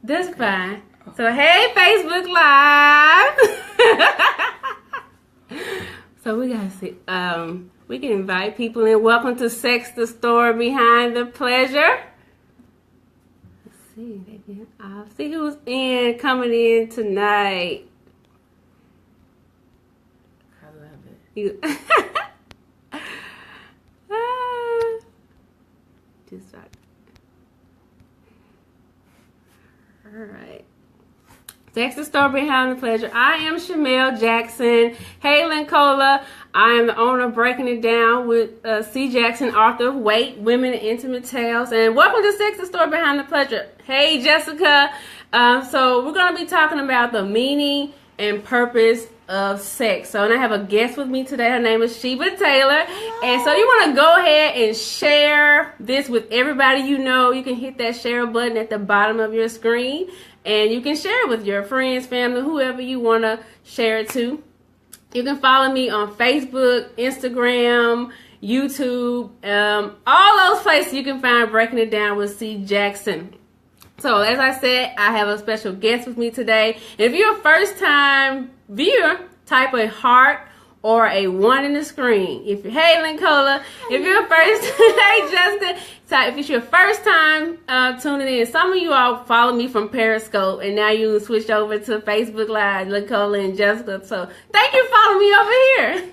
That's fine. So, hey, Facebook Live. So, we got to see. We can invite people in. Welcome to Sex, the Story Behind the Pleasure. Let's see. I'll see who's coming in tonight. I love it. Just like. All right. Sex, the Story Behind the Pleasure. I am Shamel Jackson. Hey, Lincola. I am the owner of Breaking It Down with C. Jackson, author of Wait, Women and Intimate Tales. And welcome to Sex, the Story Behind the Pleasure. Hey, Jessica. So we're going to be talking about the meaning and purpose of sex. So, and I have a guest with me today. Her name is Sheba Taylor. And so you want to go ahead and share this with everybody you know. You can hit that share button at the bottom of your screen. And you can share it with your friends, family, whoever you want to share it to. You can follow me on Facebook, Instagram, YouTube, all those places you can find Breaking It Down with C. Jackson. So, as I said, I have a special guest with me today. If you're a first-time viewer, type a heart or a 1 in the screen. Hey, Lincola, if you're first, hey, Jessica, if it's your first time tuning in, some of you all follow me from Periscope, and now you switch over to Facebook Live, Lincola and Jessica. So, thank you for following me over here.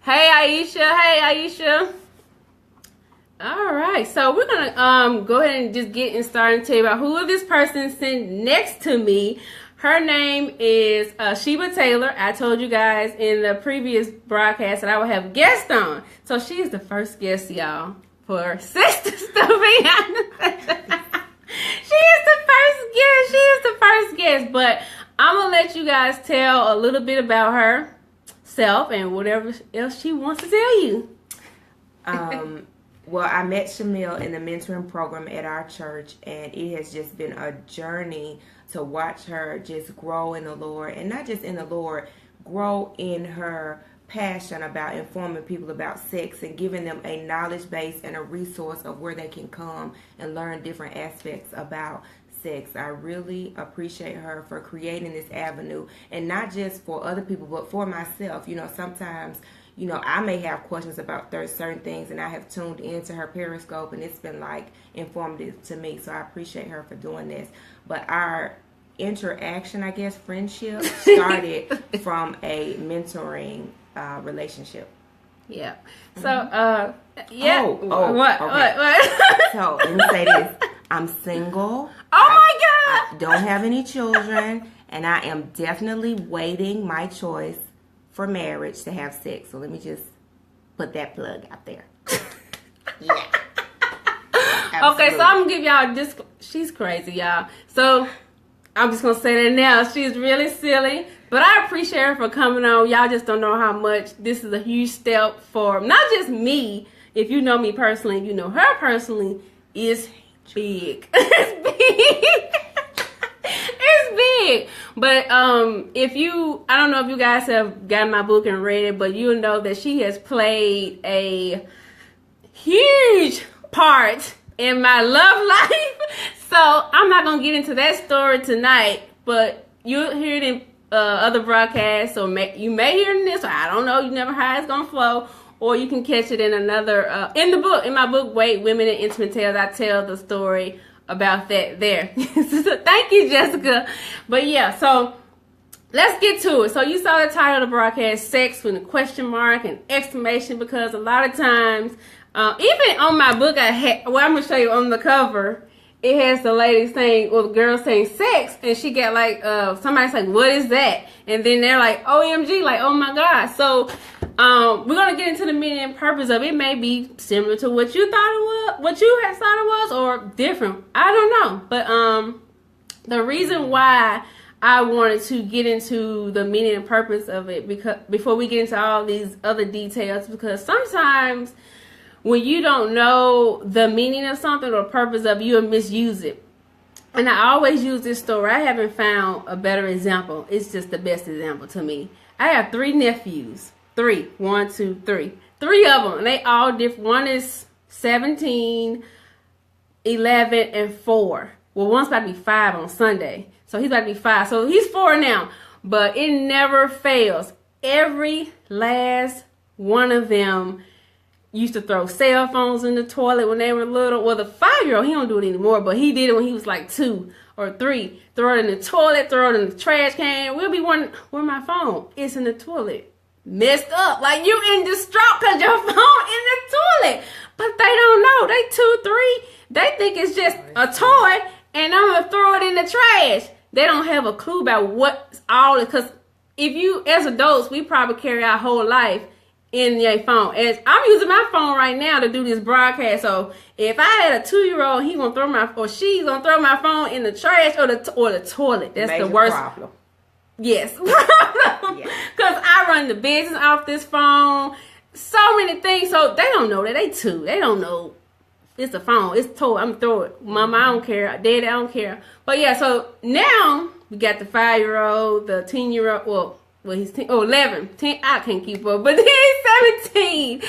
Hey, Aisha. Hey, Aisha. All right, so we're gonna go ahead and just get started and tell you about who this person sitting next to me. Her name is Sheba Taylor. I told you guys in the previous broadcast that I would have a guest on. So she is the first guest, y'all, for Sister Stuff Behind the Pleasure. She is the first guest. But I'm going to let you guys tell a little bit about herself and whatever else she wants to tell you. Well, I met Shamel in the mentoring program at our church, and it has just been a journey to watch her just grow in the Lord, and not just in the Lord, grow in her passion about informing people about sex and giving them a knowledge base and a resource of where they can come and learn different aspects about sex. I really appreciate her for creating this avenue, and not just for other people, but for myself. You know, sometimes, you know, I may have questions about certain things, and I have tuned into her Periscope, and it's been like informative to me. So I appreciate her for doing this. But our interaction, I guess, friendship started from a mentoring relationship. Yeah. So, yeah. What? Okay. What? So let me say this: I'm single. Oh my God! I don't have any children, and I am definitely waiting my choice for marriage to have sex. So let me just put that plug out there. Yeah. Okay, so I'm gonna give y'all this. She's crazy, y'all. So I'm just gonna say that now. She's really silly, but I appreciate her for coming on. Y'all just don't know how much this is a huge step for not just me. If you know me personally, you know her personally. It's big. It's big. It's big. But I don't know if you guys have gotten my book and read it, but you'll know that she has played a huge part in my love life. So I'm not gonna get into that story tonight, but you'll hear it in other broadcasts, or you may hear it in this. I don't know. You never how it's gonna flow, or you can catch it in another in my book. Wait, Women and Intimate Tales. I tell the story about that there. So thank you, Jessica. But yeah, so let's get to it. So you saw the title of the broadcast, Sex with a question mark and exclamation, because a lot of times, even on my book, I'm going to show you on the cover, it has the lady saying, the girl saying sex, and she got like, somebody's like, what is that? And then they're like, OMG, like, oh my God. So we're going to get into the meaning and purpose of it. It may be similar to what you thought it was, what you had thought it was, or different. I don't know. But the reason why I wanted to get into the meaning and purpose of it, because before we get into all these other details, because sometimes when you don't know the meaning of something or purpose of it, you'll misuse it. And I always use this story. I haven't found a better example. It's just the best example to me. I have 3 nephews. 3. 1, 2, 3. 3 of them. And they all different. One is 17, 11, and 4. Well, one's about to be 5 on Sunday. So he's about to be 5. So he's 4 now. But it never fails. Every last one of them used to throw cell phones in the toilet when they were little. Well, the 5-year-old, he don't do it anymore, but he did it when he was like 2 or 3. Throw it in the toilet, throw it in the trash can. We'll be wondering, where my phone? It's in the toilet. Messed up. Like, you in distraught because your phone in the toilet. But they don't know. They 2, 3. They think it's just a toy, and I'm going to throw it in the trash. They don't have a clue about what's all, because if you, as adults, we probably carry our whole life in your phone. As I'm using my phone right now to do this broadcast, so if I had a 2-year-old, she's gonna throw my phone in the trash or the toilet. That's major the worst problem. Yes, because I run the business off this phone. So many things, so they don't know that they 2. They don't know it's a phone. It's toy. I'm gonna throw it. Mama, I don't care. Daddy, I don't care. But yeah, so now we got the 5-year-old, the 10-year-old. Well, he's 10, 11. 10, I can't keep up, but he's 17.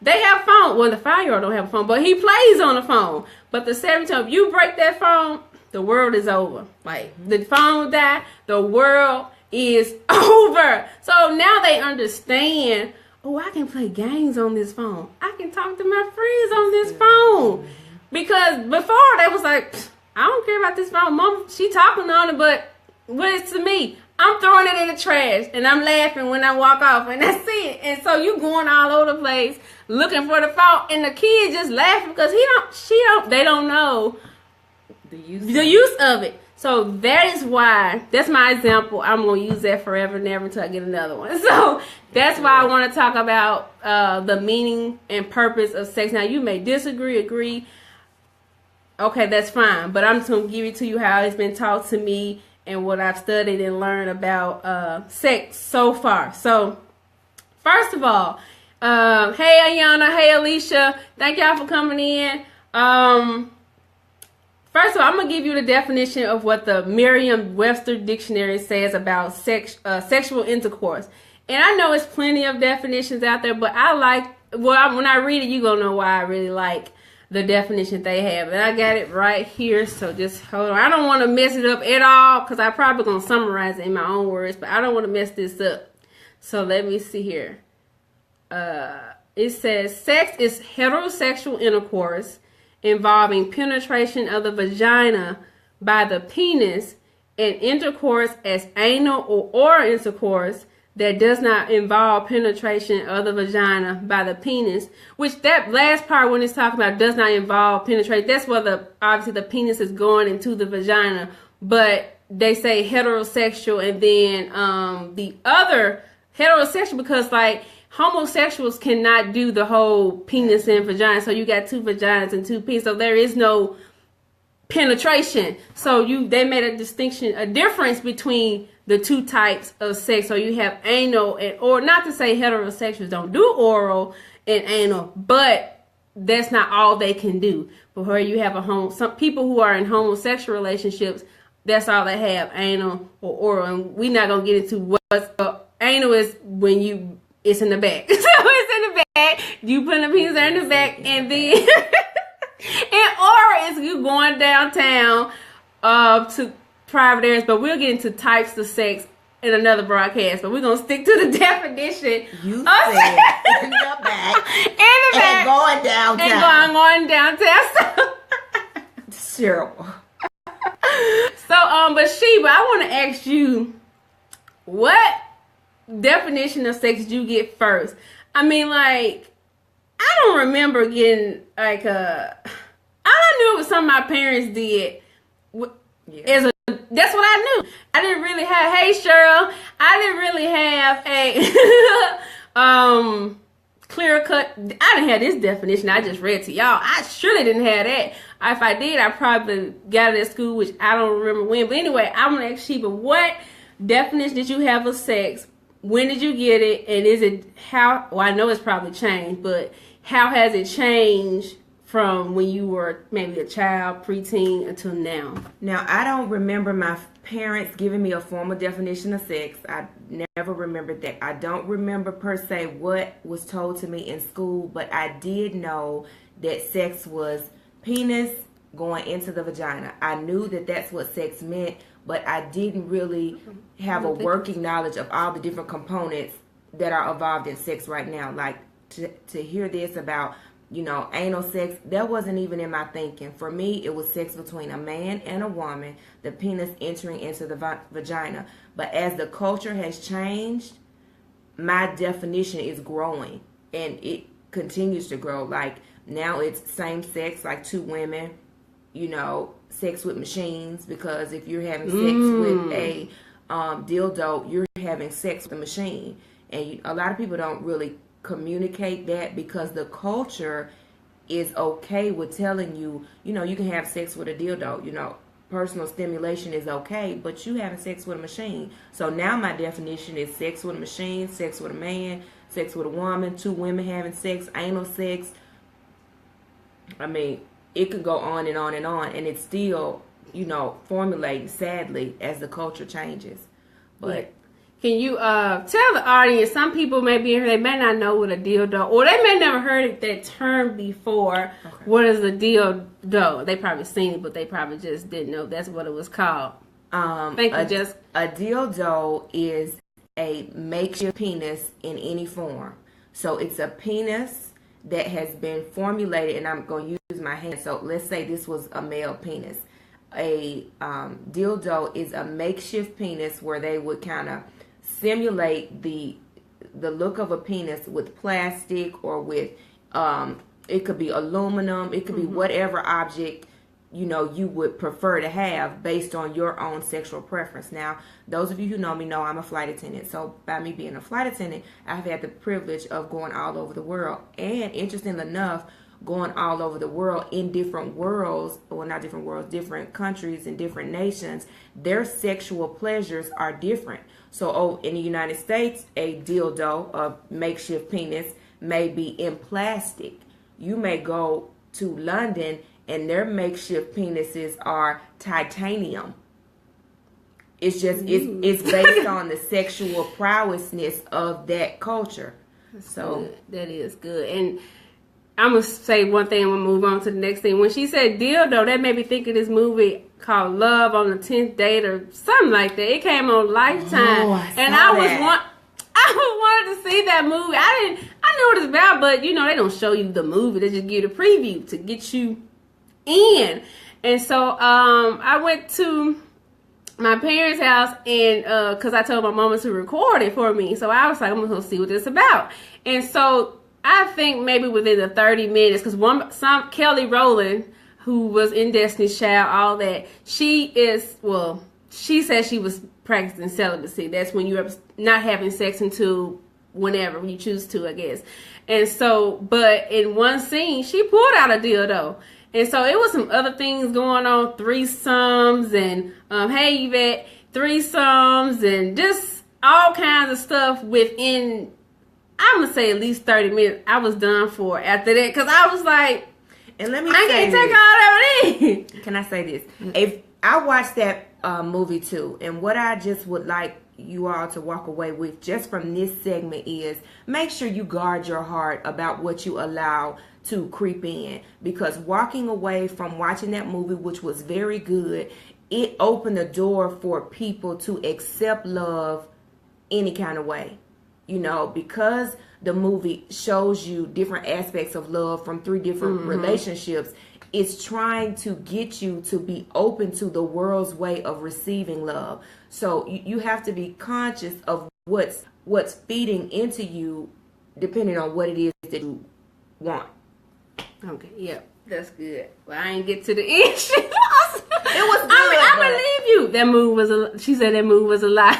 They have phone. Well, the 5-year-old don't have a phone, but he plays on the phone. But the 17-year-old, if you break that phone, the world is over. Like, the phone die, the world is over. So now they understand, oh, I can play games on this phone. I can talk to my friends on this phone. Because before, they was like, I don't care about this phone. Mom, she talking on it, but what is to me? I'm throwing it in the trash, and I'm laughing when I walk off, and that's it. And so you going all over the place looking for the phone, and the kid just laughing because they don't know the use of it. So that is why, that's my example. I'm going to use that forever and ever until I get another one. So that's why I want to talk about the meaning and purpose of sex. Now, you may disagree, agree. Okay, that's fine. But I'm just going to give it to you how it's been taught to me and what I've studied and learned about sex so far. So, first of all, hey, Ayana, hey, Alicia. Thank y'all for coming in. First of all, I'm going to give you the definition of what the Merriam-Webster dictionary says about sexual intercourse. And I know it's plenty of definitions out there, but when I read it, you're going to know why I really like the definition they have. And I got it right here, so just hold on. I don't want to mess it up at all, because I'm probably going to summarize it in my own words, but I don't want to mess this up. So let me see here. It says, sex is heterosexual intercourse involving penetration of the vagina by the penis, and intercourse as anal or oral intercourse that does not involve penetration of the vagina by the penis. Which that last part, when it's talking about does not involve penetration, that's where obviously the penis is going into the vagina. But they say heterosexual, and then the other heterosexual, because like homosexuals cannot do the whole penis and vagina. So you got 2 vaginas and 2 penises. So there is no penetration. So they made a difference between the 2 types of sex. So you have anal or not to say heterosexuals don't do oral and anal, but that's not all they can do. But where you have some people who are in homosexual relationships, that's all they have, anal or oral. And we're not gonna get into what's anal is when it's in the back. So it's in the back. You put the penis in the back, and then and oral is you going downtown to private areas. But we'll get into types of sex in another broadcast. But we're gonna stick to the definition. You said in the back, and going downtown, and going downtown. So terrible. So but I want to ask you, what definition of sex did you get first? I mean, like, I don't remember getting like I knew it was something my parents did. That's what I knew. I didn't really have. Hey, Cheryl, I didn't really have a clear cut. I didn't have this definition I just read to y'all. I surely didn't have that. If I did, I probably got it at school, which I don't remember when. But anyway, I want to ask Sheba, what definition did you have of sex? When did you get it? And is it how? Well, I know it's probably changed, but how has it changed from when you were maybe a child, preteen, until now? Now, I don't remember my parents giving me a formal definition of sex. I never remembered that. I don't remember per se what was told to me in school, but I did know that sex was penis going into the vagina. I knew that that's what sex meant, but I didn't really have a working knowledge of all the different components that are involved in sex right now. Like to hear this about, anal sex, that wasn't even in my thinking. For me, it was sex between a man and a woman, the penis entering into the vagina. But as the culture has changed, my definition is growing, and it continues to grow. Like now it's same sex, like two women, sex with machines, because if you're having sex with a dildo, you're having sex with a machine. And a lot of people don't really communicate that, because the culture is okay with telling you, you can have sex with a dildo, personal stimulation is okay, but you having sex with a machine. So now my definition is sex with a machine, sex with a man, sex with a woman, two women having sex, anal sex. I mean, it could go on and on and on, and it's still, formulating, sadly, as the culture changes. But yeah. Can you tell the audience, some people may be here, they may not know what a dildo, or they may never heard that term before. Okay. What is a dildo? They probably seen it, but they probably just didn't know that's what it was called. A dildo is a makeshift penis in any form. So it's a penis that has been formulated, and I'm going to use my hand. So let's say this was a male penis. A dildo is a makeshift penis where they would kind of simulate the look of a penis with plastic, or with it could be aluminum, it could be whatever object you would prefer to have based on your own sexual preference. Now, those of you who know me know I'm a flight attendant. So by me being a flight attendant, I've had the privilege of going all over the world. And interestingly enough, going all over the world in different worlds, well, not different worlds, different countries and different nations, their sexual pleasures are different. So in the United States, a dildo, a makeshift penis, may be in plastic. You may go to London and their makeshift penises are titanium. It's just, it's based on the sexual prowessness of that culture. That's so good. That is good. And I'm going to say one thing and we'll move on to the next thing. When she said dildo, that made me think of this movie called Love on the 10th Date or something like that. It came on Lifetime. I wanted to see that movie. I knew what it's about, but they don't show you the movie. They just give you the preview to get you in. And so I went to my parents' house, and because I told my mama to record it for me. So I was like, I'm going to see what this is about. And so I think maybe within the 30 minutes, because Kelly Rowland, who was in Destiny's Child, all that, she said she was practicing celibacy. That's when you're not having sex until whenever you choose to, I guess. And so, but in one scene, she pulled out a dildo. And so it was some other things going on, threesomes and, hey Yvette, threesomes and just all kinds of stuff within, I'm going to say at least 30 minutes. I was done for after that, because I was like, and let me I can't take all that in. Can I say this? If I watched that movie too, and what I just would like you all to walk away with just from this segment is, make sure you guard your heart about what you allow to creep in, because walking away from watching that movie, which was very good, it opened the door for people to accept love any kind of way. Because the movie shows you different aspects of love from 3 different relationships, it's trying to get you to be open to the world's way of receiving love. So you have to be conscious of what's feeding into you, depending on what it is that you want. Okay, yep, that's good. Well, I ain't get to the end. It was good. I believe you. That move was she said that move was a lie.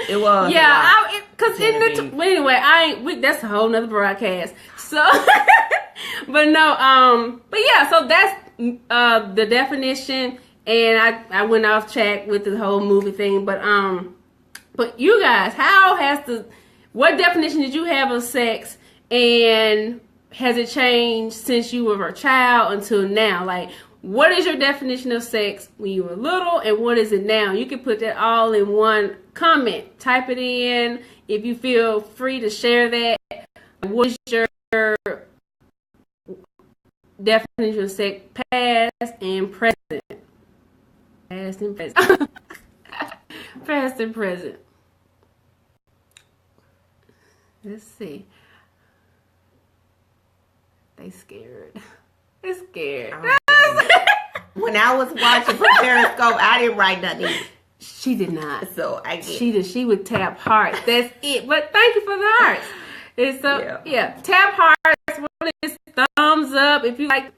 It was. Yeah, because anyway, that's a whole nother broadcast. So, but no, but yeah, so that's the definition, and I went off track with the whole movie thing, but you guys, what definition did you have of sex, and has it changed since you were a child until now? Like, what is your definition of sex when you were little, and what is it now? You can put that all in one comment. Type it in if you feel free to share that. What is your definition of sex: past and present. Past and present. Past and present. Let's see. They scared. They scared. When I was watching from Periscope, I didn't write nothing. She did not. So I get She would tap hearts. That's it. But thank you for the hearts. And so tap hearts. What is thumbs up? If you like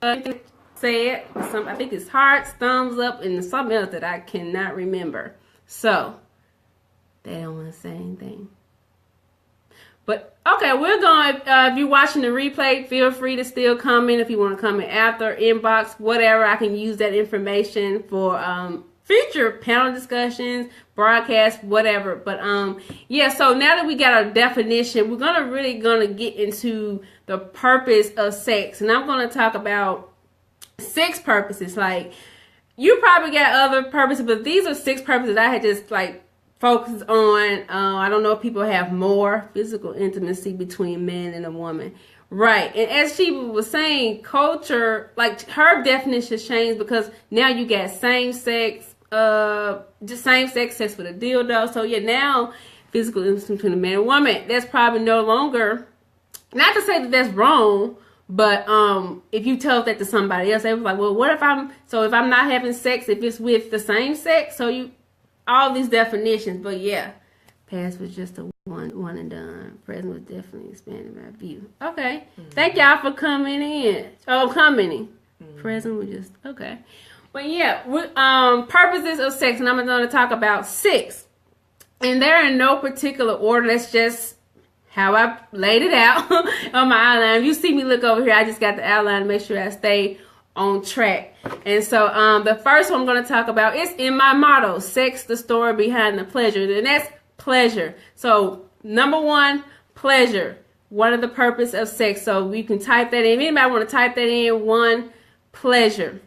say it. I think it's hearts, thumbs up, and something else that I cannot remember. So they don't want to say anything. But okay, we're going. If you're watching the replay, feel free to still comment if you want to comment after, inbox, whatever. I can use that information for future panel discussions, broadcasts, whatever. But yeah. So now that we got our definition, we're gonna get into the purpose of sex, and I'm gonna talk about 6 purposes. Like, you probably got other purposes, but these are 6 purposes I had just focus on. I don't know if people have more physical intimacy between man and a woman. Right. And as she was saying, culture, like her definition changed because now you got same sex, just same sex with a dildo. So yeah, now physical intimacy between a man and a woman, that's probably no longer, not to say that that's wrong, but if you tell that to somebody else, they was like, well, what if I'm not having sex if it's with the same sex? So you, all these definitions, but yeah, past was just a one and done. Present was definitely expanding my view. Okay, thank y'all for coming in. Commenting. Present was just okay, but yeah, purposes of sex, and I'm going to talk about 6, and they're in no particular order. That's just how I laid it out on my outline. If you see me look over here, I just got the outline to make sure I stay on track. And so the first one I'm going to talk about is in my motto: sex, the story behind the pleasure. And that's pleasure. So number 1, pleasure. One of the purpose of sex. So you can type that in. If anybody want to type that in, 1, pleasure.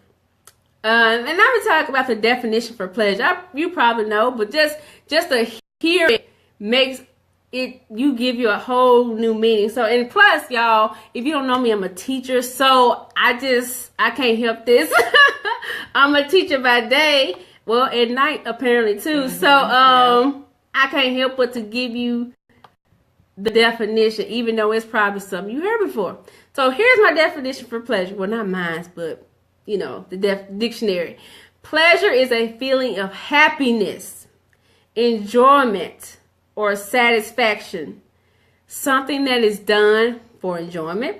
And I'm going to talk about the definition for pleasure. You probably know, but just to hear it makes it, you give you a whole new meaning. So, and plus, y'all, if you don't know me, I'm a teacher, so I can't help this. I'm a teacher by day, well, at night apparently too. So I can't help but to give you the definition, even though it's probably something you heard before. So here's my definition for pleasure. Well, not mine, but the dictionary. Pleasure is a feeling of happiness, enjoyment, or satisfaction. Something that is done for enjoyment.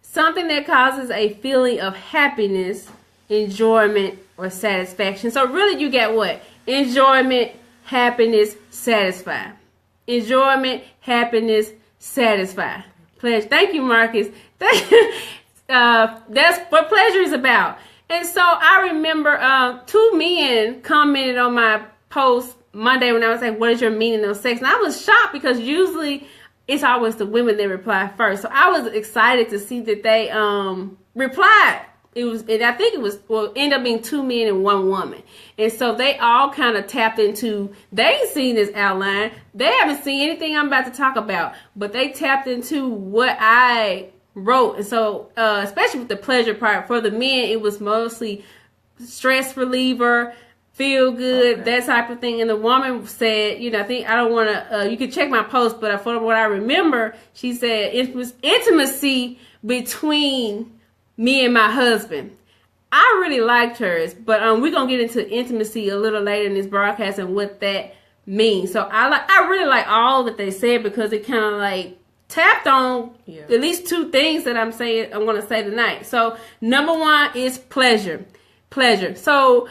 Something that causes a feeling of happiness, enjoyment, or satisfaction. So really you get what? Enjoyment, happiness, satisfy. Enjoyment, happiness, satisfy. Pleasure. Thank you, Marcus. That's what pleasure is about. And so I remember 2 men commented on my post Monday when I was like, what is your meaning of sex? And I was shocked because usually it's always the women that reply first. So I was excited to see that they replied. I think it was end up being 2 men and 1 woman. And so they all kind of tapped into, they ain't seen this outline. They haven't seen anything I'm about to talk about, but they tapped into what I wrote. And so, especially with the pleasure part, for the men, it was mostly stress reliever, feel good, that type of thing. And the woman said, I think, I don't want to, you can check my post, but from what I remember, she said intimacy between me and my husband. I really liked hers, but we're going to get into intimacy a little later in this broadcast and what that means. So I really like all that they said because it kind of tapped on at least 2 things that I'm going to say tonight. So number 1 is pleasure. So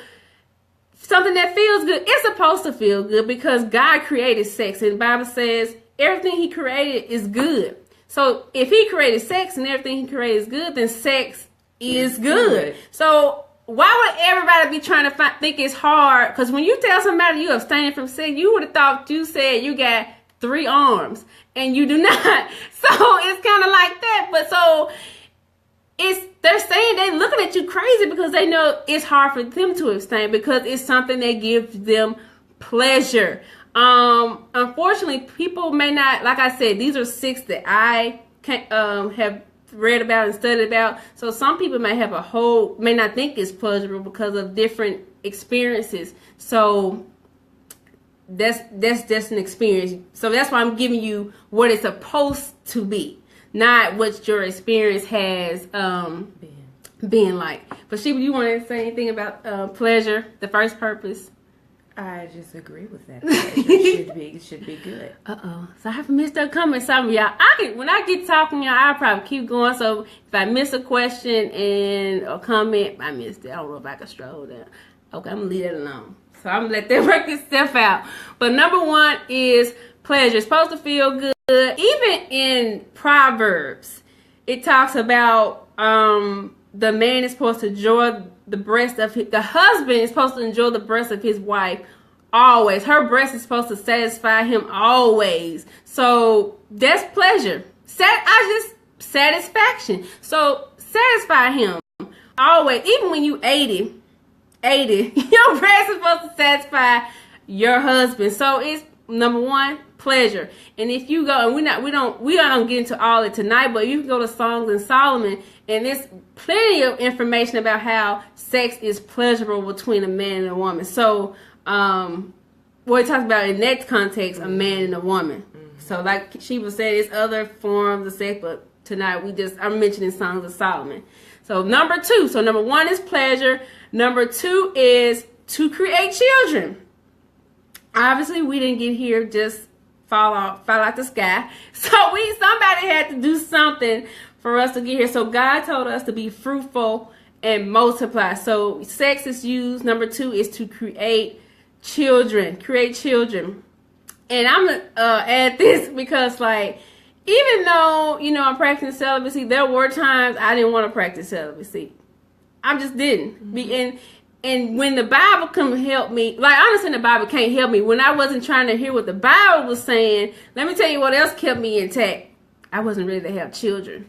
something that feels good. It's supposed to feel good because God created sex, and the Bible says everything He created is good. So if He created sex and everything He created is good, then sex is good. So why would everybody be trying to think it's hard? Because when you tell somebody you abstaining from sex, you would have thought you said you got 3 arms, and you do not. So it's kind of like that. But so they're saying, they looking at you crazy because they know it's hard for them to abstain because it's something that gives them pleasure. Unfortunately, people may not, like I said, these are 6 that I have read about and studied about. So some people may not think it's pleasurable because of different experiences. So that's just an experience. So that's why I'm giving you what it's supposed to be, not what your experience has been like. But Sheba, you want to say anything about pleasure, the first purpose? I just agree with that. It should be good. So I have missed a comment. Some of y'all, when I get talking, y'all, I'll probably keep going. So if I miss a question and a comment, I missed it. I don't know if I can stroll down. Okay, I'm gonna leave that alone. So I'm gonna let that work itself out. But number one is pleasure. It's supposed to feel good. Even in Proverbs, it talks about the man is supposed to enjoy the husband is supposed to enjoy the breast of his wife always. Her breast is supposed to satisfy him always. So that's pleasure. Satisfaction. So satisfy him always. Even when you 80, your breast is supposed to satisfy your husband. So it's number one, pleasure. And if you go, and we don't get into all it tonight, but you can go to Songs in Solomon, and there's plenty of information about how sex is pleasurable between a man and a woman. So, what it talks about in that context, a man and a woman. Mm-hmm. So, like she was saying, there's other forms of sex, but tonight I'm mentioning Songs of Solomon. So, number one is pleasure. Number two is to create children. Obviously, we didn't get here just fall out the sky. So somebody had to do something for us to get here. So God told us to be fruitful and multiply. So sex is used. Number two is to create children. And I'm going to add this because, like, even though, I'm practicing celibacy, there were times I didn't want to practice celibacy. I just didn't. Mm-hmm. And when the Bible can help me, like, I understand the Bible can't help me. When I wasn't trying to hear what the Bible was saying, let me tell you what else kept me intact. I wasn't ready to have children.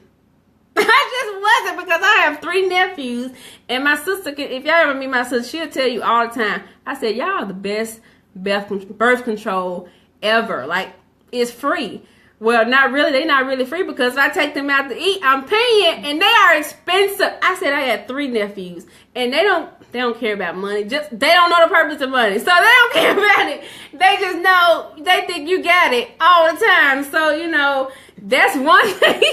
I just wasn't, because I have 3 nephews. And my sister, if y'all ever meet my sister, she'll tell you all the time. I said, y'all are the best birth control ever. Like, it's free. Well, not really. They're not really free, because if I take them out to eat, I'm paying, and they are expensive. I said I had 3 nephews, and they don't care about money. They don't know the purpose of money, so they don't care about it. They just know, they think you got it all the time. So, that's one thing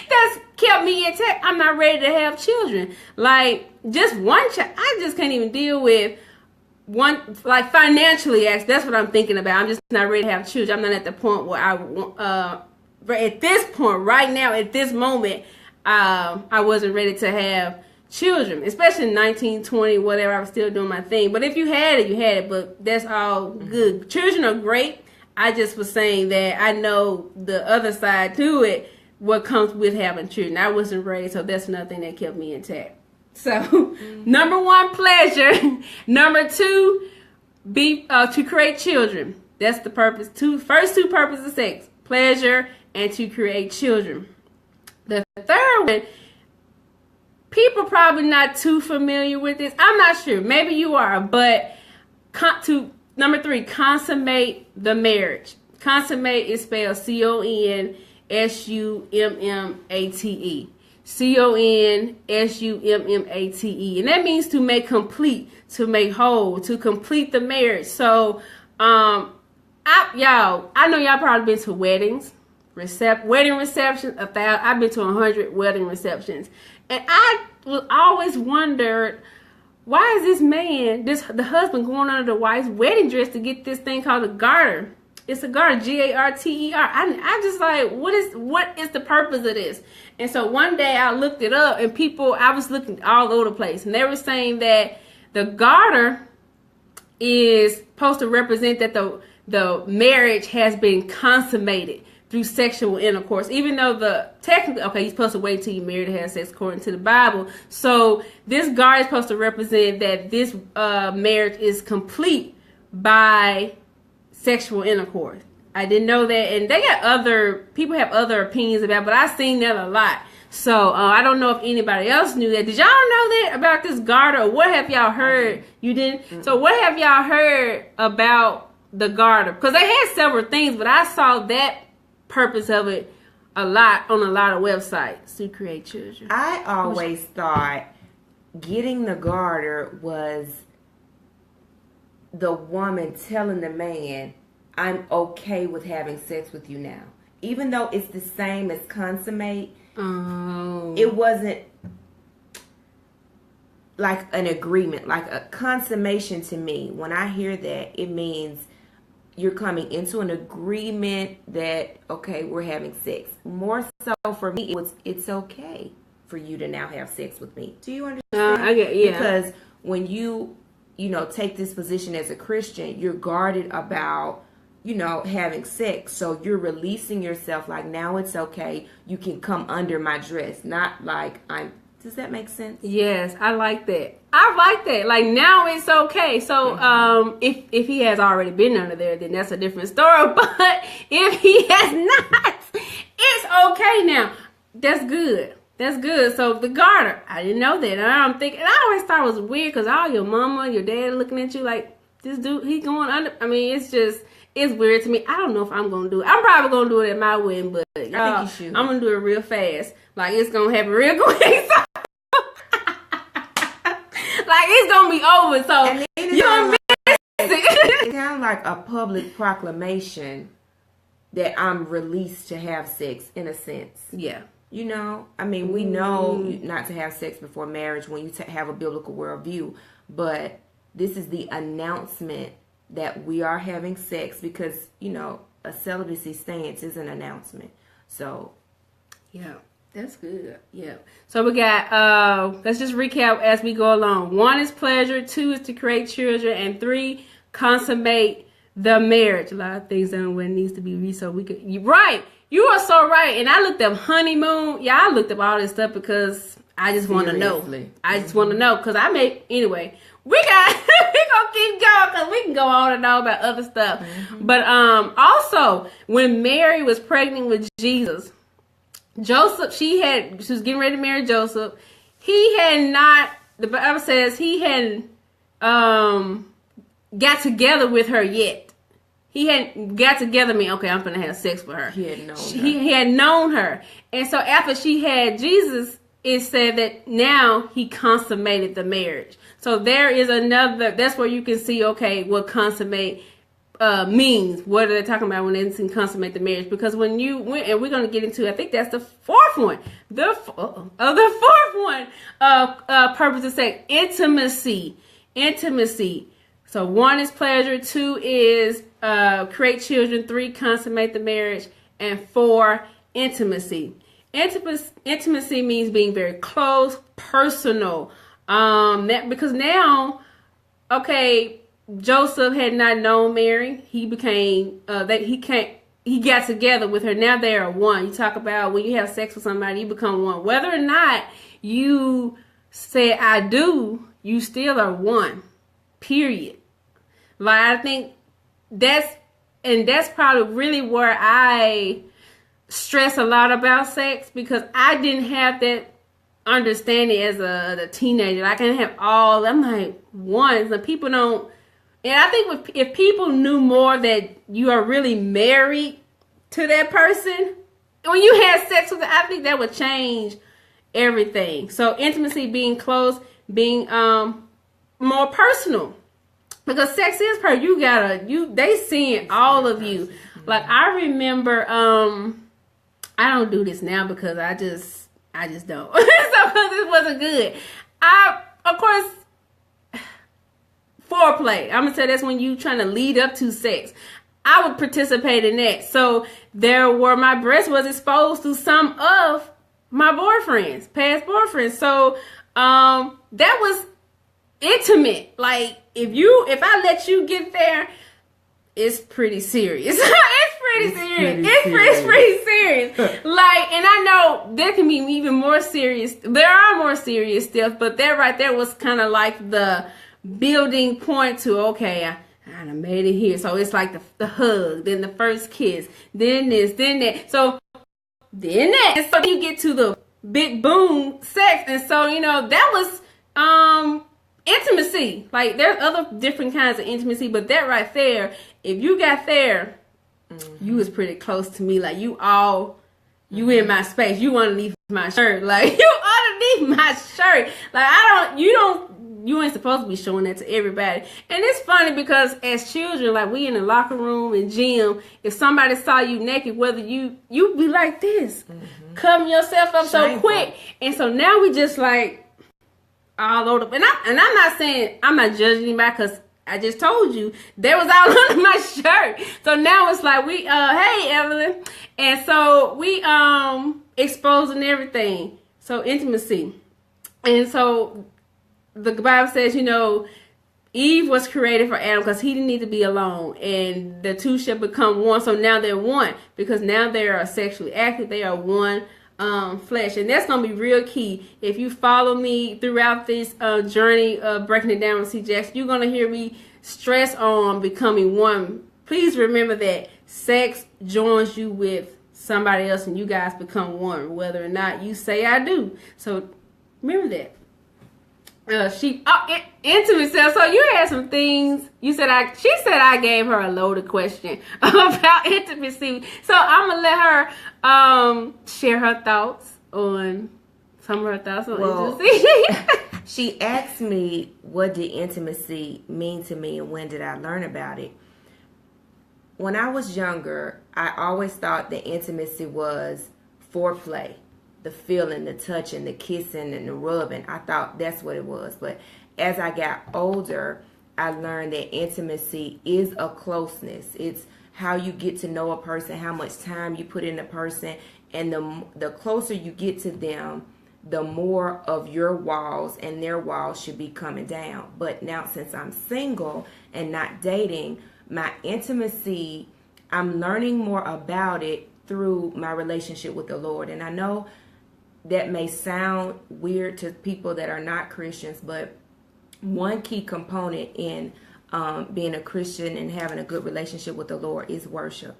that's kept me intact. I'm not ready to have children. Like, just one child, I just can't even deal with one, like, financially. That's what I'm thinking about. I'm just not ready to have children. I'm not at the point where I want, at this point, right now, at this moment, I wasn't ready to have children, especially in 1920, whatever. I was still doing my thing. But if you had it, you had it. But that's all good. Children are great. I just was saying that I know the other side to it, what comes with having children. I wasn't ready, so that's another thing that kept me intact. So, number one, pleasure. Number two, to create children. That's the purpose. First two purposes of sex: pleasure and to create children. The third one, people probably not too familiar with this. I'm not sure. Maybe you are, but number three, consummate the marriage. Consummate is spelled CONSUMMATE. CONSUMMATE. And that means to make complete, to make whole, to complete the marriage. So, I know y'all probably been to weddings, wedding receptions. I've been to 100 wedding receptions, and I always wondered, why is this man, the husband, going under the wife's wedding dress to get this thing called a garter? It's a garter, GARTER. I just like, what is the purpose of this? And so one day I looked it up, and I was looking all over the place, and they were saying that the garter is supposed to represent that the marriage has been consummated through sexual intercourse, even though you're supposed to wait till you're married to have sex according to the Bible. So this garter is supposed to represent that this marriage is complete by sexual intercourse. I didn't know that, and people have other opinions about it, but I've seen that a lot. So I don't know if anybody else knew that. Did y'all know that about this garter, or what have y'all heard? You didn't? Mm-hmm. So what have y'all heard about the garter? Because they had several things, but I saw that purpose of it a lot on a lot of websites to create children. I always thought getting the garter was the woman telling the man, I'm okay with having sex with you now. Even though it's the same as consummate, it wasn't like an agreement, like a consummation to me. When I hear that, it means you're coming into an agreement that, okay, we're having sex. More so for me, it's okay for you to now have sex with me. Do you understand? I get, yeah. Because when you take this position as a Christian, you're guarded about, having sex. So you're releasing yourself like, now it's okay. You can come under my dress. Not like does that make sense? Yes, I like that. Like, now it's okay. So if he has already been under there, then that's a different story. But if he has not, it's okay now. That's good. That's good. So the garter, I didn't know that. And I'm thinking, I always thought it was weird because all your mama, your dad looking at you like, this dude, he going under. I mean, it's weird to me. I don't know if I'm going to do it. I'm probably going to do it at my wedding, but I think you should. I'm going to do it real fast. Like, it's going to happen real quick. So, like, it's going to be over. So, you don't miss it. It's kind of like a public proclamation that I'm released to have sex, in a sense. Yeah. I mean, we know not to have sex before marriage when you have a biblical worldview, but this is the announcement that we are having sex because, a celibacy stance is an announcement. So, yeah, that's good. Yeah. So we got, let's just recap as we go along. 1 is pleasure, 2 is to create children, and 3, consummate the marriage. A lot of things done when it needs to be so we could, right. You are so right. And I looked up honeymoon. Yeah, I looked up all this stuff because I just want to know. I just want to know because anyway, we gonna keep going because we can go on and on about other stuff. Mm-hmm. But also when Mary was pregnant with Jesus, Joseph, she was getting ready to marry Joseph. He had not, the Bible says he hadn't got together with her yet. He hadn't got together, okay, I'm going to have sex with her. He had known her. He had known her. And so after she had Jesus, it said that now he consummated the marriage. So there is that's where you can see, okay, what consummate means. What are they talking about when they say consummate the marriage? Because when and we're going to get into, I think that's the fourth one. The fourth one, purpose of sex, intimacy. So 1 is pleasure, 2 is create children, 3, consummate the marriage, and 4, intimacy. Intimacy means being very close, personal. Because now, okay, Joseph had not known Mary. He became he got together with her. Now they are one. You talk about when you have sex with somebody, you become one. Whether or not you say I do, you still are one. Period. Like, I think that's probably really where I stress a lot about sex, because I didn't have that understanding as a teenager. I can have I'm like, one. So people don't, and I think if people knew more that you are really married to that person, when you had sex with them, I think that would change everything. So intimacy, being close, being more personal. Because sex is they seeing all of you. Like, I remember, I don't do this now because I just don't. So, because it wasn't good. Of course, foreplay. I'm gonna say that's when you trying to lead up to sex. I would participate in that. So my breast was exposed to some of my boyfriends, past boyfriends. So, that was intimate. Like, if I let you get there, it's pretty serious. It's pretty serious. Like, and I know there can be even more serious. There are more serious stuff, but that right there was kind of like the building point to, okay, I done made it here. So it's like the hug, then the first kiss, then this, then that. So then that. And so you get to the big boom sex. And so, that was intimacy. Like, there's other different kinds of intimacy, but that right there, if you got there, you was pretty close to me. Like, you You in my space. You underneath my shirt. Like, you underneath my shirt. Like, you ain't supposed to be showing that to everybody. And it's funny because as children, like, we in the locker room and gym, if somebody saw you naked, whether you be like this, covering yourself up so quick. And so now we just like all over. And I'm not saying, I'm not judging anybody because I just told you they was all under my shirt. So now it's like we hey Evelyn. And so we exposing everything. So intimacy. And so the Bible says, Eve was created for Adam because he didn't need to be alone. And the two shall become one. So now they're one because now they are sexually active. They are one flesh. And that's going to be real key. If you follow me throughout this journey of breaking it down with C. Jackson, you're going to hear me stress on becoming one. Please remember that sex joins you with somebody else and you guys become one, whether or not you say I do. So remember that. Intimacy. So you had some things. She said I gave her a loaded question about intimacy. So I'm gonna let her share her thoughts on some of her thoughts on intimacy. She asked me, what did intimacy mean to me and when did I learn about it? When I was younger, I always thought that intimacy was foreplay. The feeling, the touching, the kissing, and the rubbing. I thought that's what it was. But as I got older, I learned that intimacy is a closeness. It's how you get to know a person, how much time you put in a person. And the closer you get to them, the more of your walls and their walls should be coming down. But now since I'm single and not dating, my intimacy, I'm learning more about it through my relationship with the Lord. And I know that may sound weird to people that are not Christians, but one key component in being a Christian and having a good relationship with the Lord is worship.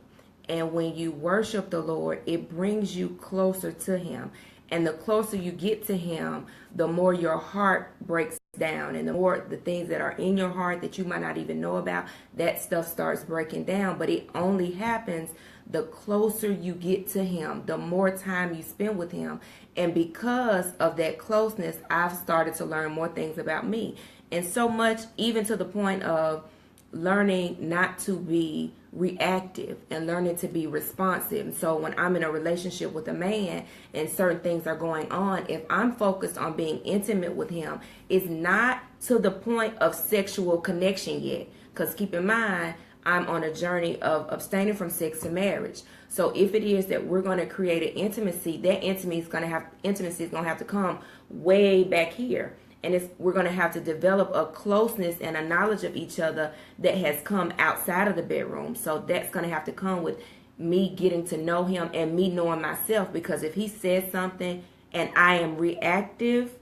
And when you worship the Lord, it brings you closer to Him. And the closer you get to Him, the more your heart breaks down. And the more the things that are in your heart that you might not even know about, that stuff starts breaking down. But it only happens the closer you get to Him, the more time you spend with Him. And because of that closeness, I've started to learn more things about me. And so much, even to the point of learning not to be reactive and learning to be responsive. And so when I'm in a relationship with a man and certain things are going on, if I'm focused on being intimate with him, it's not to the point of sexual connection yet. Because keep in mind, I'm on a journey of abstaining from sex and marriage. So if it is that we're going to create an intimacy, that intimacy is going to have to come way back here. And we're going to have to develop a closeness and a knowledge of each other that has come outside of the bedroom. So that's going to have to come with me getting to know him and me knowing myself. Because if he says something and I am reactive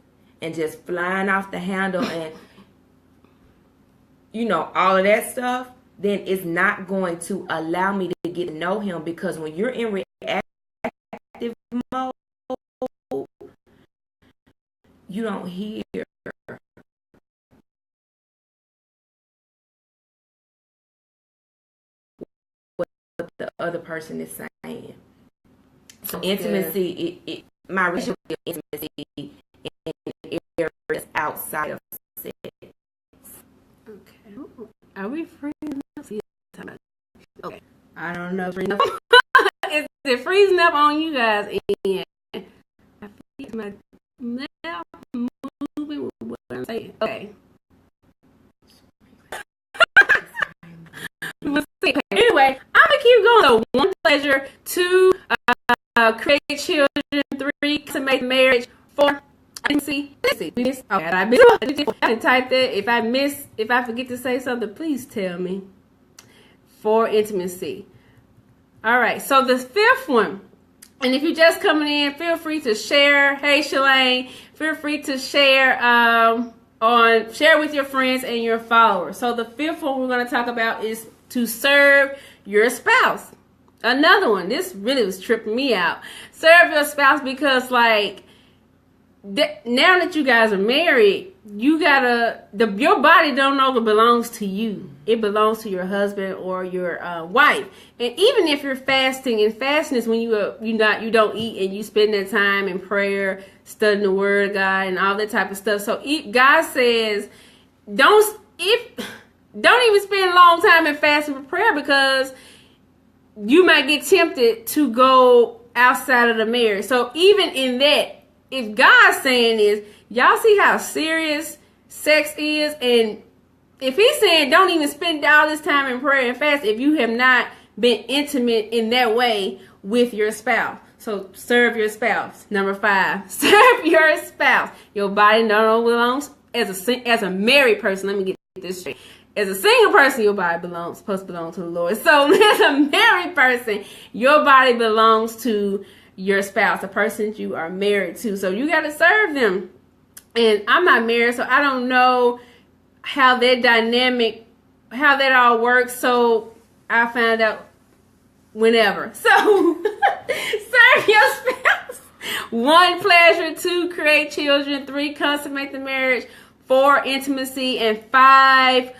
and just flying off the handle and, all of that stuff, then it's not going to allow me to get to know him. Because when you're in reactive mode, you don't hear what the other person is saying. So intimacy, my relationship with intimacy in areas outside of sex. Okay. Are we freezing up? Okay. I don't know. Is it freezing up on you guys? And I feel my mouth moving with what I'm saying. Okay. Anyway, I'm gonna keep going. So 1, pleasure. 2, create children. 3, consummate marriage. 4, intimacy. Okay, I can type that. If I forget to say something, please tell me. 4, intimacy. All right. So the 5th one. And if you're just coming in, feel free to share. Hey, Shalane, feel free to share share with your friends and your followers. So the 5th one we're going to talk about is to serve your spouse. Another one. This really was tripping me out. Serve your spouse because, now that you guys are married, you gotta your body don't no longer belongs to you. It belongs to your husband or your wife. And even if you're fasting, and fasting is when you don't eat and you spend that time in prayer, studying the Word of God and all that type of stuff. So God says, don't even spend a long time in fasting for prayer, because you might get tempted to go outside of the marriage. So even in that, if God's saying is, y'all see how serious sex is, and if he's saying don't even spend all this time in prayer and fast if you have not been intimate in that way with your spouse. So serve your spouse. Number 5, serve your spouse. Your body no longer belongs as a married person. Let me get this straight. As a single person, your body supposed to belong to the Lord. So as a married person, your body belongs to your spouse, the person that you are married to. So you got to serve them. And I'm not married, so I don't know how that all works. So I found out whenever. So serve your spouse. 1, pleasure. 2, create children. 3, consummate the marriage. 4, intimacy. And 5,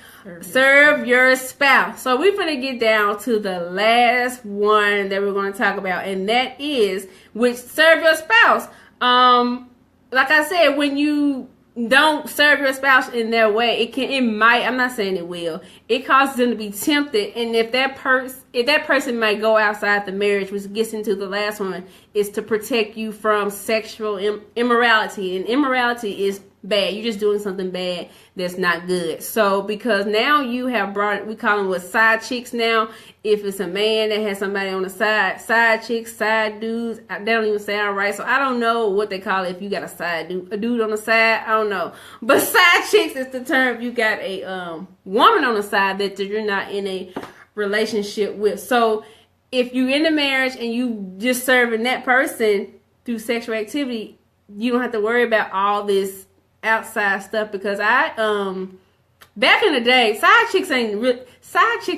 serve your spouse. So we're going to get down to the last one that we're going to talk about, and that is serve your spouse. Like I said, when you don't serve your spouse in that way, I'm not saying it will, it causes them to be tempted. And if that person might go outside the marriage, which gets into the last one, is to protect you from sexual immorality. And immorality is bad. You're just doing something bad that's not good. So because now you have we call them side chicks now. If it's a man that has somebody on the side chicks, side dudes, they don't even sound right. So I don't know what they call it if you got a dude on the side. I don't know. But side chicks is the term if you got a woman on the side that you're not in a relationship with. So if you're in a marriage and you just serving that person through sexual activity, you don't have to worry about all this outside stuff, because back in the day, side chicks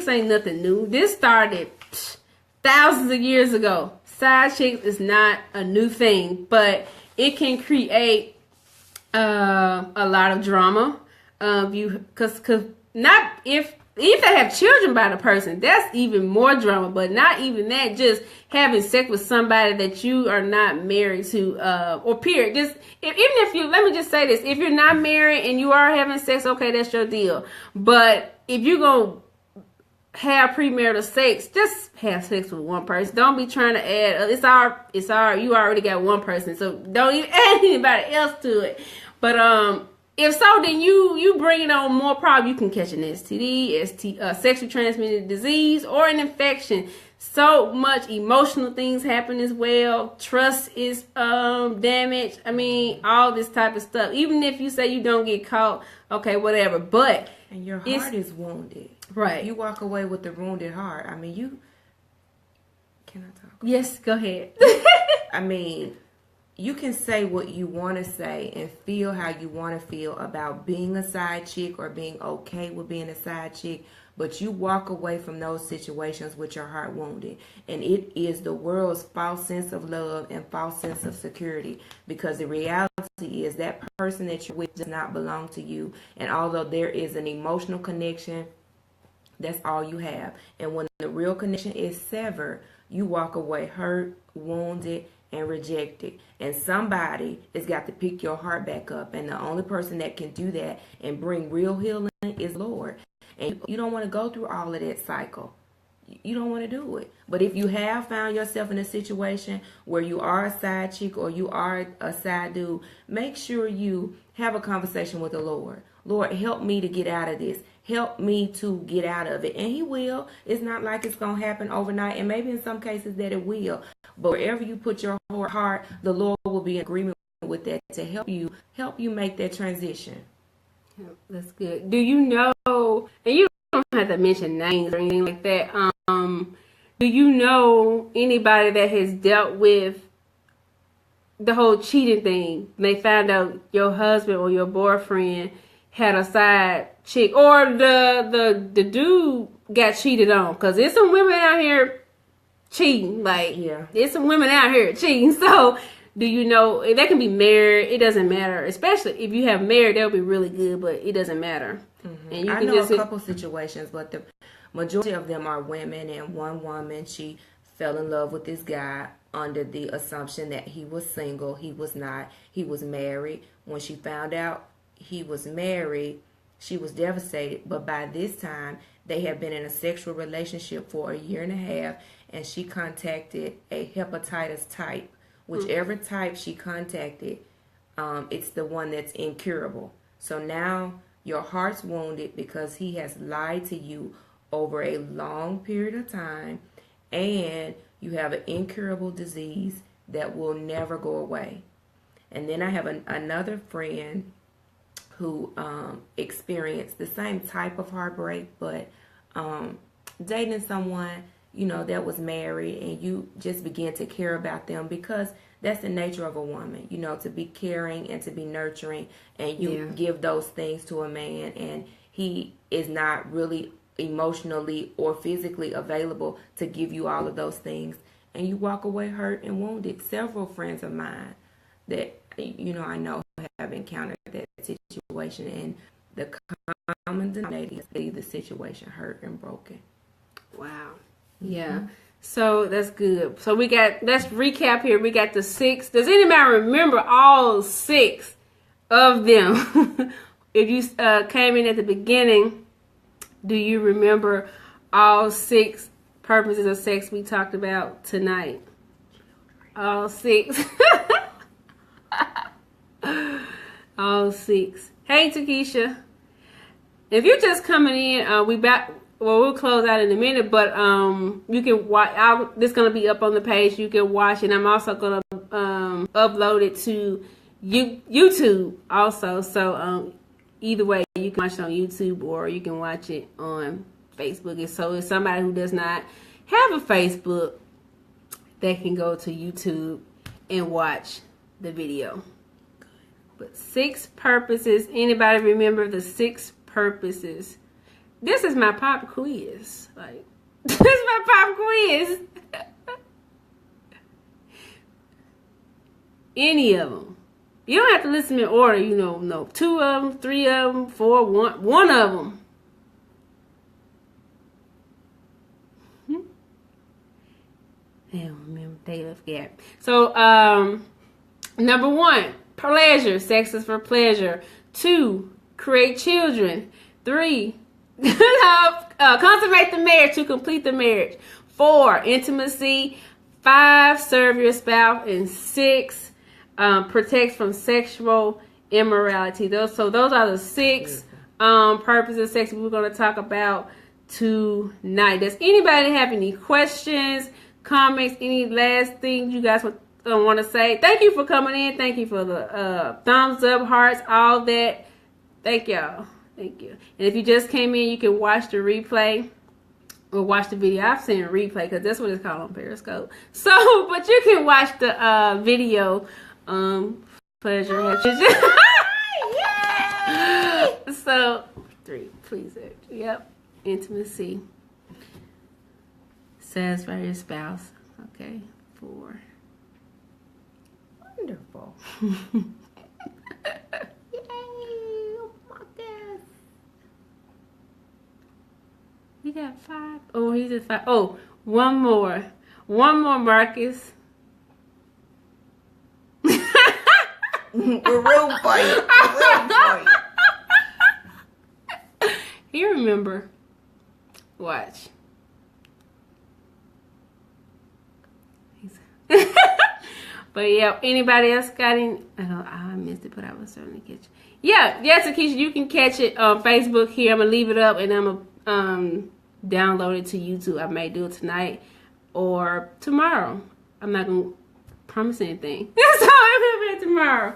ain't nothing new. This started thousands of years ago. Side chicks is not a new thing, but it can create a lot of drama. Because not if they have children by the person, that's even more drama. But not even that, just having sex with somebody that you are not married to, or period. Just even if you, let me just say this: if you're not married and you are having sex, okay, that's your deal. But if you're gonna have premarital sex, just have sex with one person. Don't be trying to add. It's our. You already got one person, so don't even add anybody else to it. But if so, then you bringing on more problems. You can catch an STD, sexually transmitted disease, or an infection. So much emotional things happen as well. Trust is damaged. I mean, all this type of stuff. Even if you say you don't get caught, okay, whatever. But and your heart is wounded, right? You walk away with a wounded heart. I mean, you. Can I talk? Yes, go ahead. I mean, you can say what you want to say and feel how you want to feel about being a side chick or being okay with being a side chick, but you walk away from those situations with your heart wounded. And it is the world's false sense of love and false sense of security, because the reality is that person that you're with does not belong to you. And although there is an emotional connection, that's all you have. And when the real connection is severed, you walk away hurt, wounded, and rejected. And somebody has got to pick your heart back up. And the only person that can do that and bring real healing is Lord. And you don't want to go through all of that cycle. You don't want to do it. But if you have found yourself in a situation where you are a side chick or you are a side dude, make sure you have a conversation with the Lord. Lord, help me to get out of this. Help me to get out of it. And he will. It's not like it's going to happen overnight. And maybe in some cases that it will. But wherever you put your heart, the Lord will be in agreement with that to help you make that transition. That's good. Do you know, and you don't have to mention names or anything like that, do you know anybody that has dealt with the whole cheating thing? They found out your husband or your boyfriend had a side chick, or the dude got cheated on? Because there's some women out here cheating. Like, yeah, there's some women out here cheating. So Do you know they can be married? It doesn't matter. Especially if you have married, they'll be really good, but it doesn't matter. And I know a couple situations, but the majority of them are women. And one woman, she fell in love with this guy under the assumption that he was single. He was not. He was married. When she found out he was married, she was devastated. But by this time, they had been in a sexual relationship for a year and a half, and she contacted a hepatitis type. Whichever type she contacted, it's the one that's incurable. So now your heart's wounded because he has lied to you over a long period of time, and you have an incurable disease that will never go away. And then I have another friend who experienced the same type of heartbreak, but dating someone, you know, that was married, and you just begin to care about them because that's the nature of a woman, you know, to be caring and to be nurturing, and you give those things to a man, and he is not really emotionally or physically available to give you all of those things, and you walk away hurt and wounded. Several friends of mine that, you know, I know have encountered that situation, and the common denominator is the situation hurt and broken. Wow. Yeah. So that's good. So let's recap here. We got the 6. Does anybody remember all 6 of them? If you came in at the beginning, do you remember all 6 purposes of sex we talked about tonight? All 6. All 6. Hey, Takesha. If you're just coming in, we'll close out in a minute, but you can watch. This is gonna be up on the page. You can watch, and I'm also gonna upload it to YouTube also. So either way, you can watch it on YouTube or you can watch it on Facebook. And so if somebody who does not have a Facebook, they can go to YouTube and watch the video. But 6 purposes. Anybody remember the 6 purposes? This is my pop quiz. Like, this is my pop quiz. Any of them. You don't have to listen in order, you know. No, 2 of them, 3 of them, 4, 1 of them. I don't remember. They left gap. So, number 1, pleasure. Sex is for pleasure. 2, create children. 3, consummate the marriage, to complete the marriage. 4, intimacy. 5, serve your spouse. And 6, protect from sexual immorality. Those are the 6 purposes of sex we're going to talk about tonight. Does anybody have any questions, comments, any last things you guys want to say? Thank you for coming in. Thank you for the thumbs up, hearts, all that. Thank y'all. Thank you. And if you just came in, you can watch the replay or watch the video. I'm saying replay because that's what it's called on Periscope. So, but you can watch the video. Pleasure. So, 3, please. Yep. Intimacy. Satisfy your spouse. Okay. 4. Wonderful. We got 5. Oh, he's at 5. Oh, one more. One more, Marcus. We're real for you. You remember. Watch. But yeah, anybody else got any? I missed it, but I was certainly catch it. Yeah, Takesha, you can catch it on Facebook here. I'm gonna leave it up and I'm gonna download it to YouTube. I may do it tonight or tomorrow. I'm not gonna promise anything. So I'm gonna be tomorrow.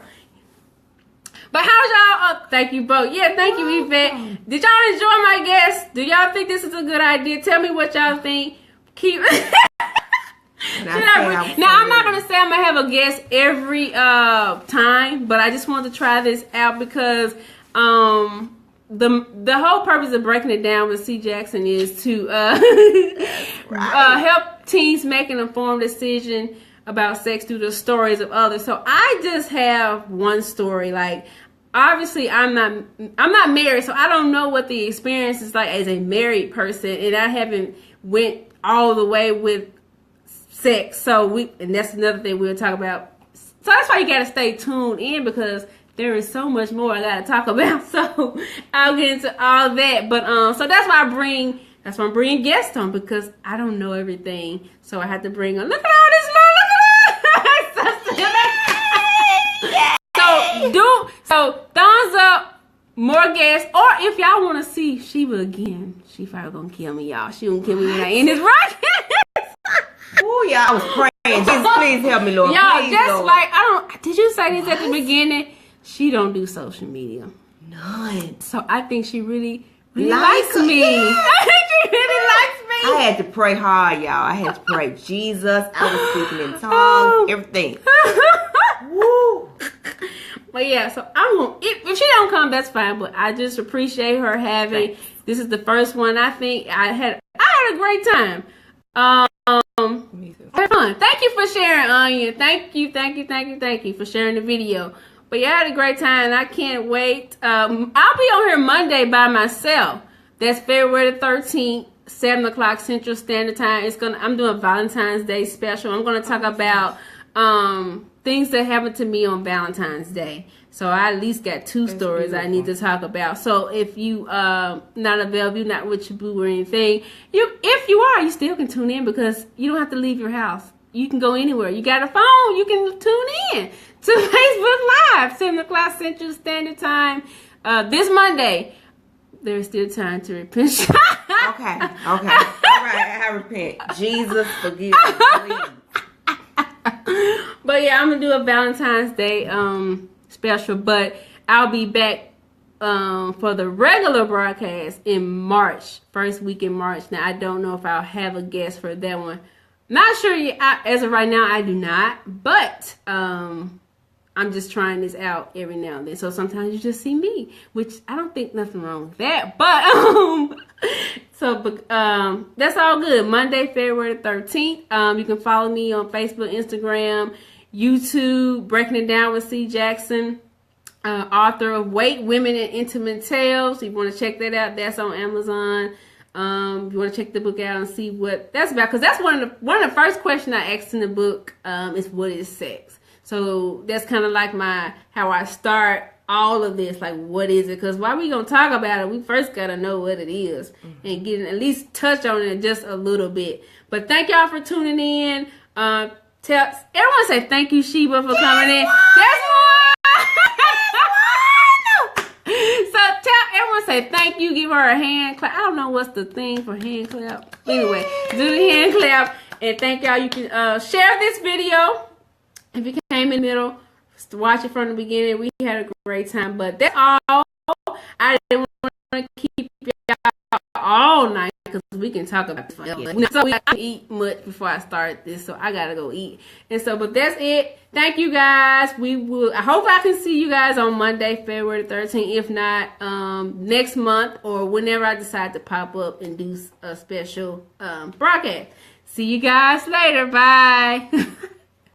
But how's y'all? Thank you both. Yeah, thank you, Yvette. Did y'all enjoy my guest? Do y'all think this is a good idea? Tell me what y'all think. Keep. Now I'm not gonna say I'm gonna have a guest every time, but I just wanted to try this out because the whole purpose of breaking it down with C. Jackson is to help teens make an informed decision about sex through the stories of others. So I just have one story. Like, obviously I'm not married, so I don't know what the experience is like as a married person, and I haven't went all the way with sex. And that's another thing we'll talk about. So that's why you gotta stay tuned in, because there is so much more I gotta talk about. So I'll get into all that. But so that's why I'm bringing guests on, because I don't know everything. So I have to bring on. Look at all this love. Look at that. So thumbs up, more guests, or if y'all want to see Sheba again, she probably gonna kill me, y'all. She gonna kill me when I end this broadcast. Oh, y'all, I was praying. Jesus, please help me, Lord. Y'all, please, just Lord. like, did you say this at the beginning? She don't do social media. None. So I think she really likes me. Yeah. I think she really likes me. I had to pray hard, y'all. I had to pray Jesus. I was speaking in tongues, everything. Woo. But yeah, so I'm gonna, if she don't come, that's fine. But I just appreciate her having. Thanks. This is the first one. I think I had a great time. Fun. Thank you for sharing, Anya. Thank you for sharing the video. But yeah, I had a great time. I can't wait. I'll be on here Monday by myself. That's February the 13th, 7 o'clock Central Standard Time. I'm doing Valentine's Day special. I'm gonna talk about things that happened to me on Valentine's Day. So I at least got two stories I need to talk about. So if you not available, you're not with your boo or anything, if you are, you still can tune in, because you don't have to leave your house. You can go anywhere. You got a phone, you can tune in to Facebook Live, 7 o'clock Central Standard Time. This Monday, there's still time to repent. Okay. All right, I repent. Jesus, forgive me, please. But yeah, I'm gonna do a Valentine's Day special, but I'll be back for the regular broadcast in March, first week in March. Now I don't know if I'll have a guest for that one. Not sure yet. As of right now, I do not, but I'm just trying this out every now and then. So sometimes you just see me, which I don't think nothing wrong with that. But that's all good. Monday, February 13th. You can follow me on Facebook, Instagram, YouTube, Breaking It Down with C. Jackson, author of Wait, Women in Intimate Tales. If you want to check that out, that's on Amazon. If you want to check the book out and see what that's about, because that's one of the first questions I asked in the book is, what is sex? So that's kind of like how I start all of this, like, what is it? Because while we gonna talk about it, we first gotta know what it is, and get at least touch on it just a little bit. But thank y'all for tuning in. Tell everyone, say thank you, Sheba, for coming in. That's one. So tell everyone, say thank you. Give her a hand clap. I don't know what's the thing for hand clap. Anyway, do the hand clap, and thank y'all. You can share this video. If you came in the middle, watch it from the beginning. We had a great time, but that's all. I didn't want to keep y'all all night, because we can talk about this. So I didn't eat much before I start this, so I gotta go eat. And so, but that's it. Thank you guys. I hope I can see you guys on Monday, February 13th. If not, next month or whenever I decide to pop up and do a special broadcast. See you guys later. Bye.